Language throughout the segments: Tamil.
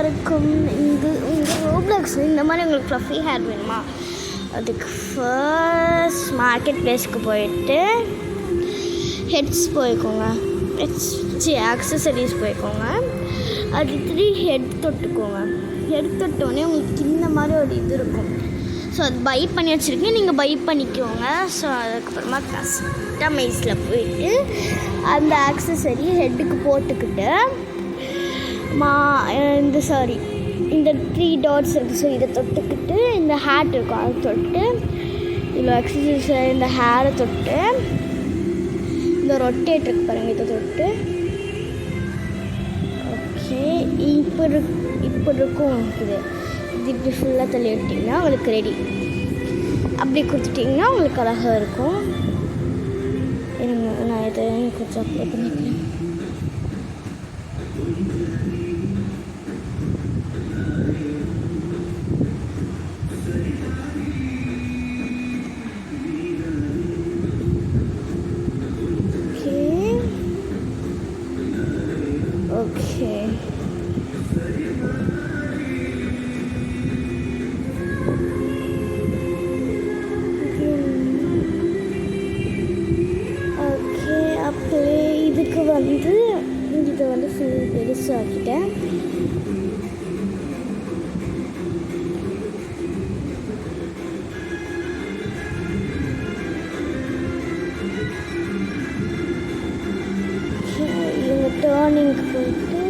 இருக்கும். இந்த ரோப்ளாக்ஸ் இந்த மாதிரி உங்களுக்கு ஃப்ளஃபி ஹேர் வேணுமா, அதுக்கு ஃபர்ஸ்ட் மார்க்கெட் பிளேஸ்க்கு போயிட்டு ஹெட்ஸ் போய்க்கோங்க. ஆக்சசரிஸ் போய்க்கோங்க. அது 3 ஹெட் தொட்டுக்கோங்க. ஹெட் தொட்டோடனே உங்களுக்கு இந்த மாதிரி ஒரு இது இருக்கும். ஸோ அது பை பண்ணி வச்சுருக்கேன், நீங்கள் பை பண்ணிக்கோங்க. ஸோ அதுக்கப்புறமா கஸ்டமைஸில் போயிட்டு அந்த ஆக்சசரி ஹெட்டுக்கு போட்டுக்கிட்டு இந்த 3 டாட்ஸ் இருக்குது. ஸோ இதை தொட்டுக்கிட்டு இந்த ஹேட் இருக்கும், அதை தொட்டு இவ்வளோ எக்ஸசைஸ் இந்த ஹேரை தொட்டு இந்த ரொட்டேட் இருக்கு பாருங்கள், இதை தொட்டு ஓகே இப்போ இருக்கும். இது இப்படி ஃபுல்லாக தள்ளி விட்டிங்கன்னா உங்களுக்கு ரெடி. அப்படி கொடுத்துட்டிங்கன்னா உங்களுக்கு அழகாக இருக்கும். நான் இதை கொஞ்சம் அப்ளை பண்ணிக்கிறேன். ஓகே அப்படியே இதுக்கு இதை ஃபுல் பெருசாக்கிட்டேன். டேர்னிங்க்கு போயிட்டு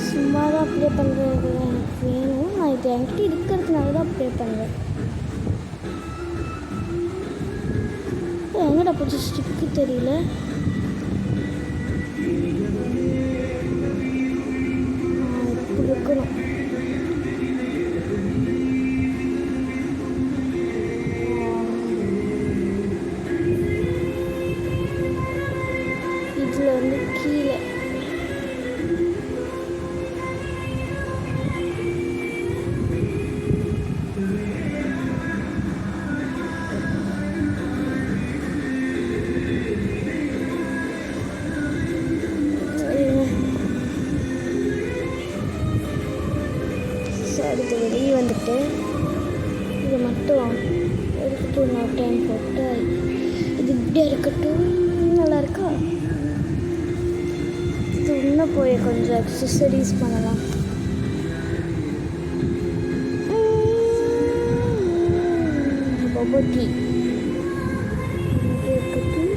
சும்மா தான் அப்ளை பண்ணுறது எனக்கு வேணும். நான் இது என்கிட்ட இருக்கிறதுனால தான் அப்ளை பண்ணுறேன். எங்கடா போச்சு ஸ்டிக்கு தெரியல. இப்படி இருக்கணும். இதில் கீழே அடுத்து வெளியே வந்துட்டு இதை மட்டும் எடுத்துட்டு இன்னொரு டைம் போட்டு இது இப்படியே இருக்கட்டும். நல்லா இருக்கா? இது இன்னும் போய் கொஞ்சம் எக்ஸசரிஸ் பண்ணலாம். பபுள் டீ இருக்கட்டும்.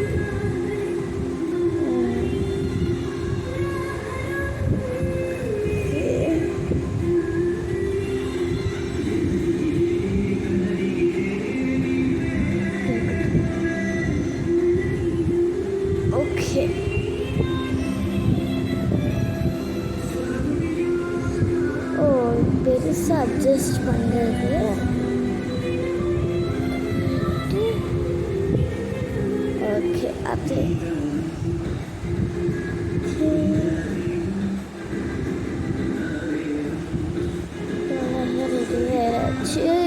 பெருசாக அட்ஜஸ்ட் பண்ணுறது ஓகே. அப்படி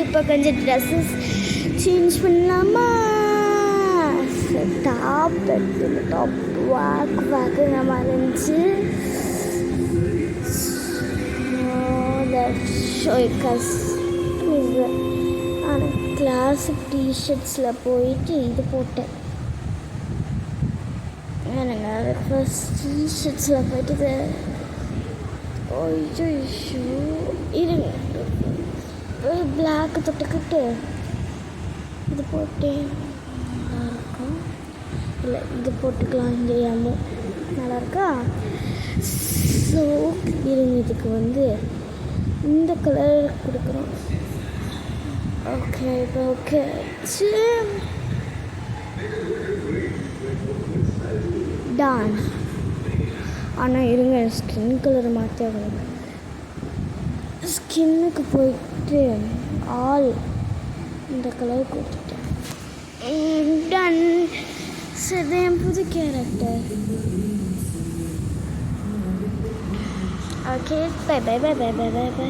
இப்போ கொஞ்சம் ட்ரெஸ்ஸஸ் சேஞ்ச் பண்ணலாமா? டாப் எடுத்து டாப் வாக்குற மாதிரி இருந்துச்சு. ஆனால் கிளாஸுக்கு டிஷர்ட்ஸில் போயிட்டு இது போட்டேன். எனக்கு ஃபஸ்ட் டிஷர்ட்ஸில் போயிட்டு இருங்க பிளாக் தொட்டுக்கிட்டு இது போட்டேன். நல்லாயிருக்கும். இல்லை இது போட்டுக்கலாம். இந்த ஏமோ நல்லாயிருக்கா? ஸோ இருங்க இதுக்கு இந்த கலர் கொடுக்குறோம். ஓகே இப்போ ஓகே டான். ஆனால் இருங்க ஸ்கின் கலர் மாற்றி ஆகணும். ஸ்கின்னுக்கு போயிட்டு இந்த கலர் கொடுத்துட்டேன். டன். சரி என் புது character. Okay bye bye bye bye bye bye by.